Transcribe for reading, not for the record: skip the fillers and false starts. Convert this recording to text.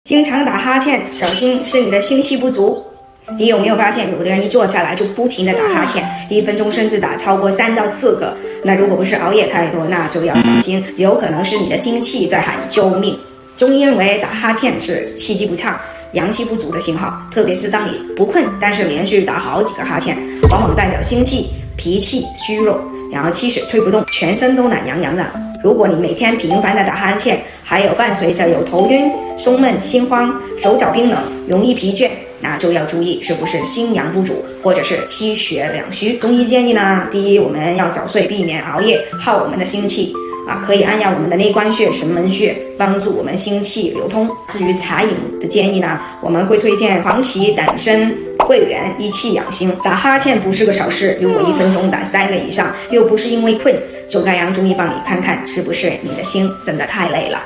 经常打哈欠，小心是你的心气不足。你有没有发现，有的人一坐下来就不停的打哈欠，1分钟甚至打超过3到4个？那如果不是熬夜太多，那就要小心，有可能是你的心气在喊救命。中医认为打哈欠是气机不畅、阳气不足的信号，特别是当你不困，但是连续打好几个哈欠，往往代表心气、脾气虚弱，然后气水推不动，全身都懒洋洋的。如果你每天频繁的打哈欠，还有伴随着有头晕、胸闷、心慌、手脚冰冷、容易疲倦，那就要注意是不是心阳不足，或者是气血两虚。中医建议呢，第一，我们要早睡，避免熬夜耗我们的心气可以按压我们的内关穴、神门穴，帮助我们心气流通。至于茶饮的建议呢，我们会推荐黄芪、党参、桂圆，益气养心。打哈欠不是个小事，如果1分钟打3个以上，又不是因为困，就该让中医帮你看看是不是你的心真的太累了。